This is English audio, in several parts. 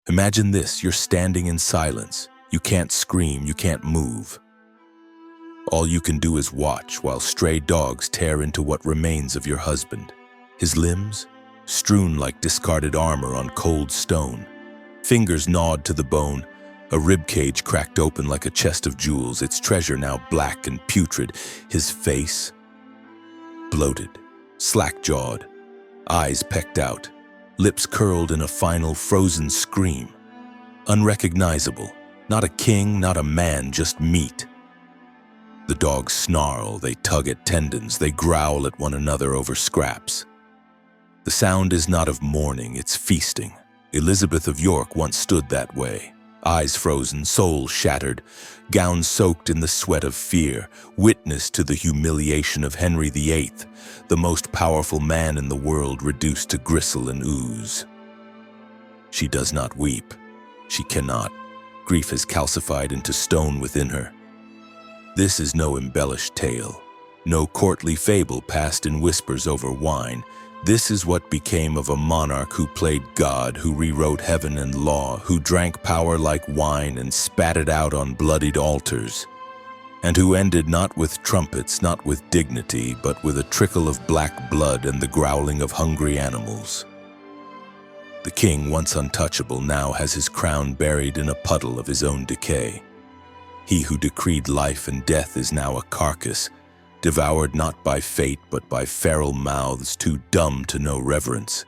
Imagine this, you're standing in silence. You can't scream, you can't move. All you can do is watch while stray dogs tear into what remains of your husband. His limbs, strewn like discarded armor on cold stone. Fingers gnawed to the bone, a ribcage cracked open like a chest of jewels, its treasure now black and putrid. His face, bloated, slack-jawed, eyes pecked out, lips curled in a final frozen scream. Unrecognizable, not a king, not a man, just meat. The dogs snarl, they tug at tendons, they growl at one another over scraps. The sound is not of mourning, it's feasting. Elizabeth of York once stood that way, eyes frozen, soul shattered, gown soaked in the sweat of fear, witness to the humiliation of Henry VIII, the most powerful man in the world reduced to gristle and ooze. She does not weep. She cannot. Grief has calcified into stone within her. This is no embellished tale, no courtly fable passed in whispers over wine. This is what became of a monarch who played God, who rewrote heaven and law, who drank power like wine and spat it out on bloodied altars, and who ended not with trumpets, not with dignity, but with a trickle of black blood and the growling of hungry animals. The king, once untouchable, now has his crown buried in a puddle of his own decay. He who decreed life and death is now a carcass, devoured not by fate but by feral mouths too dumb to know reverence.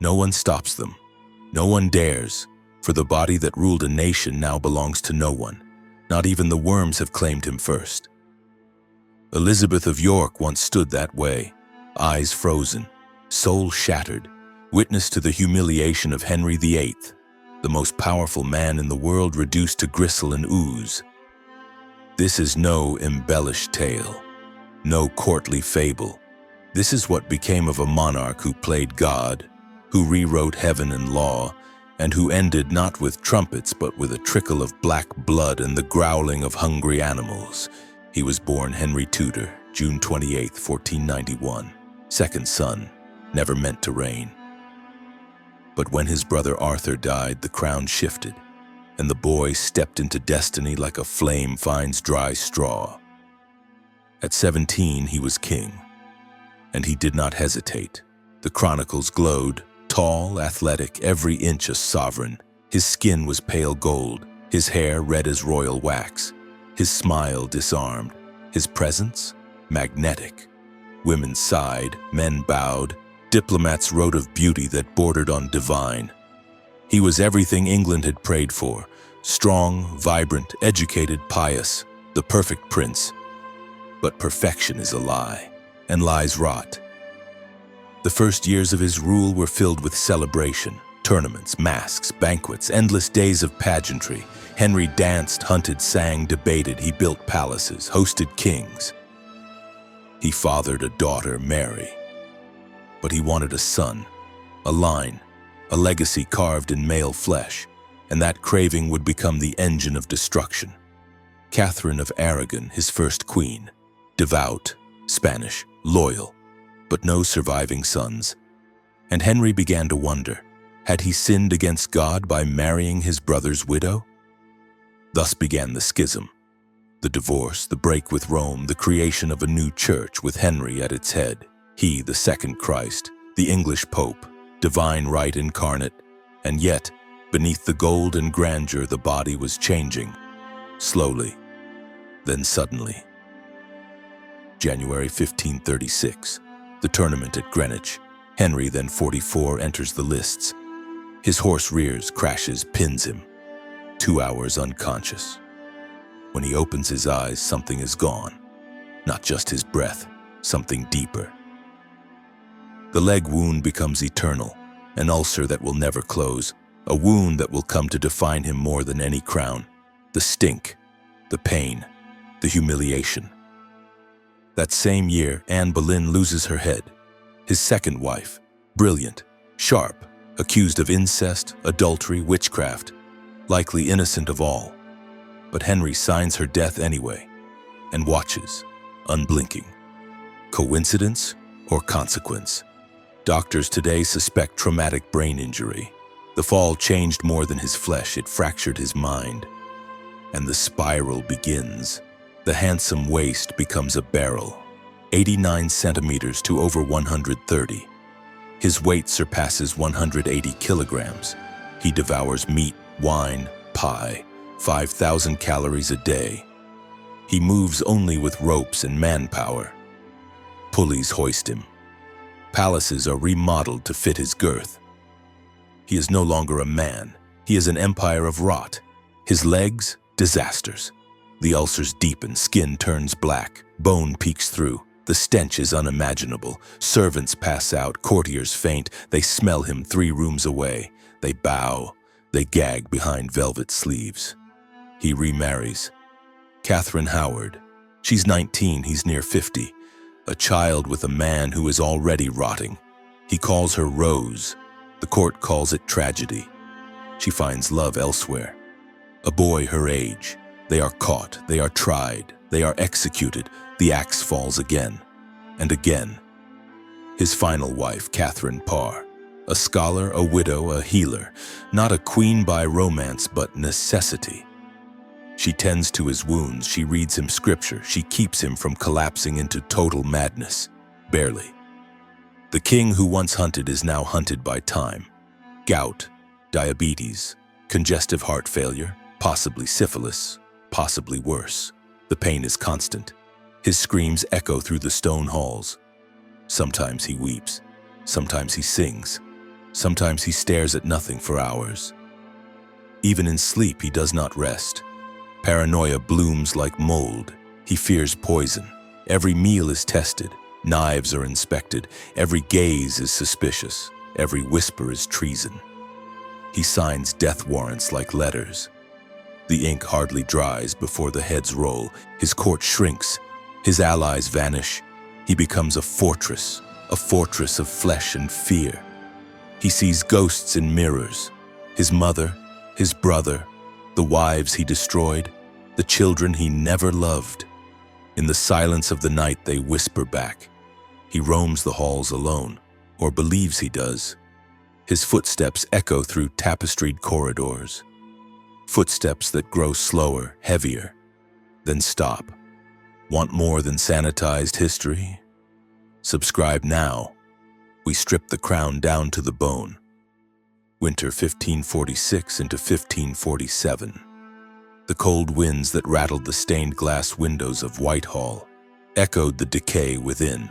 No one stops them, no one dares, for the body that ruled a nation now belongs to no one. Not even the worms have claimed him first. Elizabeth of York once stood that way, eyes frozen, soul shattered, witness to the humiliation of Henry VIII, the most powerful man in the world reduced to gristle and ooze. This is no embellished tale, no courtly fable. This is what became of a monarch who played God, who rewrote heaven and law, and who ended not with trumpets but with a trickle of black blood and the growling of hungry animals. He was born Henry Tudor, June 28, 1491, second son, never meant to reign. But when his brother Arthur died, the crown shifted, and the boy stepped into destiny like a flame finds dry straw. At 17, he was king, and he did not hesitate. The chronicles glowed, tall, athletic, every inch a sovereign. His skin was pale gold, his hair red as royal wax, his smile disarmed, his presence magnetic. Women sighed, men bowed, diplomats wrote of beauty that bordered on divine. He was everything England had prayed for, strong, vibrant, educated, pious, the perfect prince. But perfection is a lie, and lies rot. The first years of his rule were filled with celebration, tournaments, masks, banquets, endless days of pageantry. Henry danced, hunted, sang, debated. He built palaces, hosted kings. He fathered a daughter, Mary. But he wanted a son, a line, a legacy carved in male flesh, and that craving would become the engine of destruction. Catherine of Aragon, his first queen, devout, Spanish, loyal, but no surviving sons. And Henry began to wonder, had he sinned against God by marrying his brother's widow? Thus began the schism, the divorce, the break with Rome, the creation of a new church with Henry at its head. He, the second Christ, the English Pope, divine right incarnate, and yet, beneath the gold and grandeur, the body was changing, slowly, then suddenly. January 1536, the tournament at Greenwich. Henry, then 44, enters the lists. His horse rears, crashes, pins him. 2 hours unconscious. When he opens his eyes, something is gone. Not just his breath, something deeper. The leg wound becomes eternal, an ulcer that will never close, a wound that will come to define him more than any crown. The stink, the pain, the humiliation. That same year, Anne Boleyn loses her head. His second wife, brilliant, sharp, accused of incest, adultery, witchcraft, likely innocent of all. But Henry signs her death anyway, and watches, unblinking. Coincidence or consequence? Doctors today suspect traumatic brain injury. The fall changed more than his flesh, it fractured his mind. And the spiral begins. The handsome waist becomes a barrel, 89 centimeters to over 130. His weight surpasses 180 kilograms. He devours meat, wine, pie, 5,000 calories a day. He moves only with ropes and manpower. Pulleys hoist him. Palaces are remodeled to fit his girth. He is no longer a man. He is an empire of rot. His legs, disasters. The ulcers deepen, skin turns black, bone peeks through. The stench is unimaginable. Servants pass out, courtiers faint. They smell him 3 rooms away. They bow. They gag behind velvet sleeves. He remarries. Catherine Howard. She's 19, he's near 50. A child with a man who is already rotting. He calls her Rose. The court calls it tragedy. She finds love elsewhere. A boy her age. They are caught, they are tried, they are executed. The axe falls again and again. His final wife, Catherine Parr. A scholar, a widow, a healer. Not a queen by romance, but necessity. She tends to his wounds, she reads him scripture, she keeps him from collapsing into total madness. Barely. The king who once hunted is now hunted by time. Gout, diabetes, congestive heart failure, possibly syphilis, possibly worse. The pain is constant. His screams echo through the stone halls. Sometimes he weeps, sometimes he sings, sometimes he stares at nothing for hours. Even in sleep he does not rest. Paranoia blooms like mold. He fears poison. Every meal is tested. Knives are inspected. Every gaze is suspicious. Every whisper is treason. He signs death warrants like letters. The ink hardly dries before the heads roll. His court shrinks. His allies vanish. He becomes a fortress of flesh and fear. He sees ghosts in mirrors. His mother, his brother, the wives he destroyed, the children he never loved. In the silence of the night they whisper back. He roams the halls alone, or believes he does. His footsteps echo through tapestried corridors. Footsteps that grow slower, heavier, then stop. Want more than sanitized history? Subscribe now. We strip the crown down to the bone. Winter 1546 into 1547. The cold winds that rattled the stained glass windows of Whitehall echoed the decay within.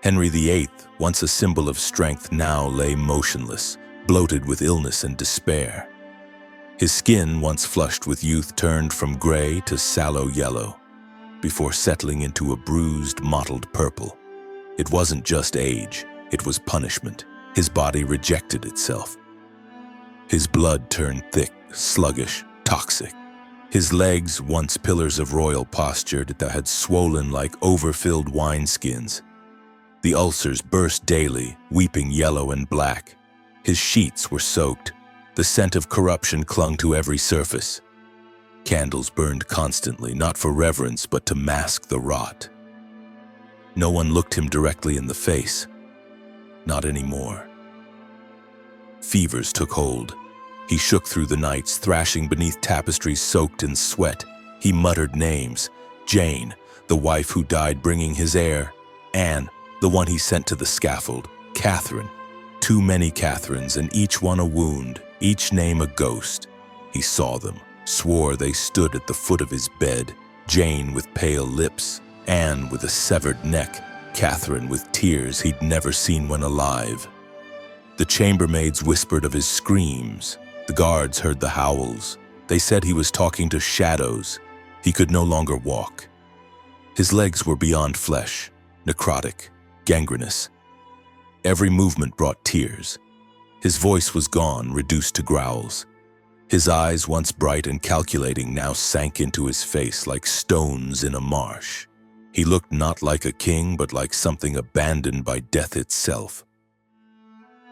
Henry VIII, once a symbol of strength, now lay motionless, bloated with illness and despair. His skin, once flushed with youth, turned from gray to sallow yellow, before settling into a bruised, mottled purple. It wasn't just age, it was punishment. His body rejected itself. His blood turned thick, sluggish, toxic. His legs, once pillars of royal posture, had swollen like overfilled wineskins. The ulcers burst daily, weeping yellow and black. His sheets were soaked. The scent of corruption clung to every surface. Candles burned constantly, not for reverence, but to mask the rot. No one looked him directly in the face. Not anymore. Fevers took hold. He shook through the nights, thrashing beneath tapestries soaked in sweat. He muttered names. Jane, the wife who died bringing his heir. Anne, the one he sent to the scaffold. Catherine. Too many Catherines, and each one a wound, each name a ghost. He saw them, swore they stood at the foot of his bed. Jane with pale lips, Anne with a severed neck, Catherine with tears he'd never seen when alive. The chambermaids whispered of his screams. The guards heard the howls. They said he was talking to shadows. He could no longer walk. His legs were beyond flesh, necrotic, gangrenous. Every movement brought tears. His voice was gone, reduced to growls. His eyes, once bright and calculating, now sank into his face like stones in a marsh. He looked not like a king, but like something abandoned by death itself.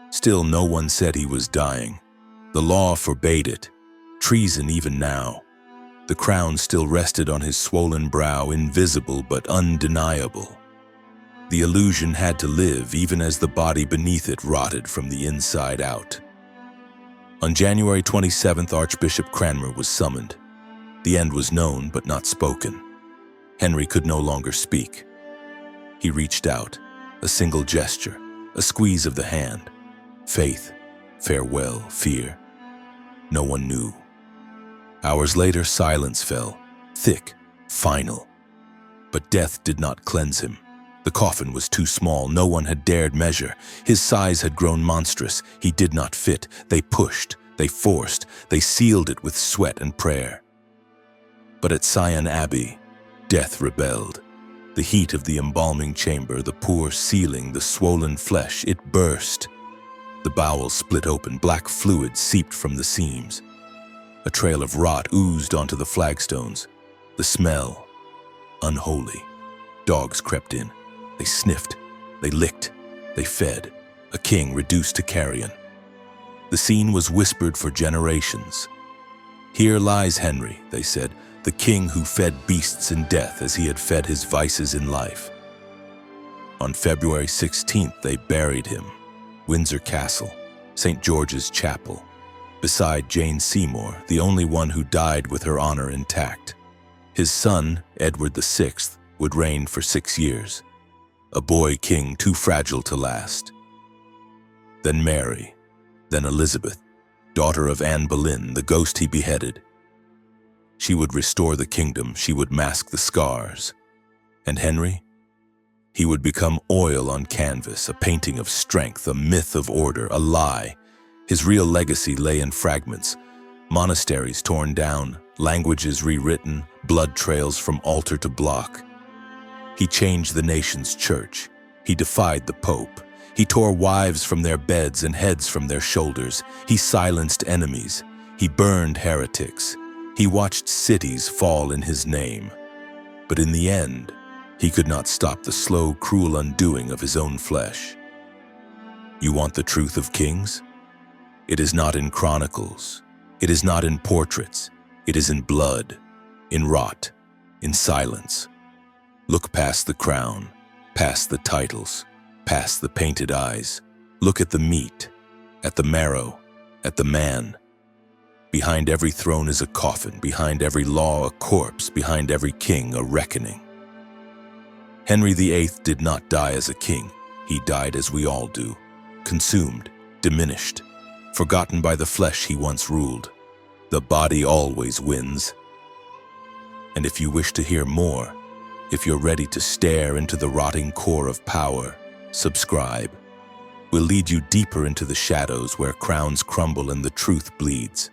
Still, no one said he was dying. The law forbade it. Treason even now. The crown still rested on his swollen brow, invisible but undeniable. The illusion had to live, even as the body beneath it rotted from the inside out. On January 27th, Archbishop Cranmer was summoned. The end was known but not spoken. Henry could no longer speak. He reached out, a single gesture, a squeeze of the hand. Faith, farewell, fear. No one knew. Hours later, silence fell, thick, final. But death did not cleanse him. The coffin was too small, no one had dared measure. His size had grown monstrous, he did not fit. They pushed, they forced, they sealed it with sweat and prayer. But at Sion Abbey, death rebelled. The heat of the embalming chamber, the poor ceiling, the swollen flesh, it burst. The bowels split open, black fluid seeped from the seams. A trail of rot oozed onto the flagstones. The smell, unholy. Dogs crept in. They sniffed, they licked, they fed. A king reduced to carrion. The scene was whispered for generations. Here lies Henry, they said, the king who fed beasts in death as he had fed his vices in life. On February 16th, they buried him. Windsor Castle, St. George's Chapel, beside Jane Seymour, the only one who died with her honor intact. His son, Edward VI, would reign for 6 years. A boy king too fragile to last. Then Mary, then Elizabeth, daughter of Anne Boleyn, the ghost he beheaded. She would restore the kingdom, she would mask the scars. And Henry? He would become oil on canvas, a painting of strength, a myth of order, a lie. His real legacy lay in fragments, monasteries torn down, languages rewritten, blood trails from altar to block. He changed the nation's church. He defied the Pope. He tore wives from their beds and heads from their shoulders. He silenced enemies. He burned heretics. He watched cities fall in his name. But in the end, he could not stop the slow, cruel undoing of his own flesh. You want the truth of kings? It is not in chronicles. It is not in portraits. It is in blood, in rot, in silence. Look past the crown, past the titles, past the painted eyes. Look at the meat, at the marrow, at the man. Behind every throne is a coffin, behind every law a corpse, behind every king a reckoning. Henry VIII did not die as a king. He died as we all do, consumed, diminished, forgotten by the flesh he once ruled. The body always wins. And if you wish to hear more, if you're ready to stare into the rotting core of power, subscribe. We'll lead you deeper into the shadows where crowns crumble and the truth bleeds.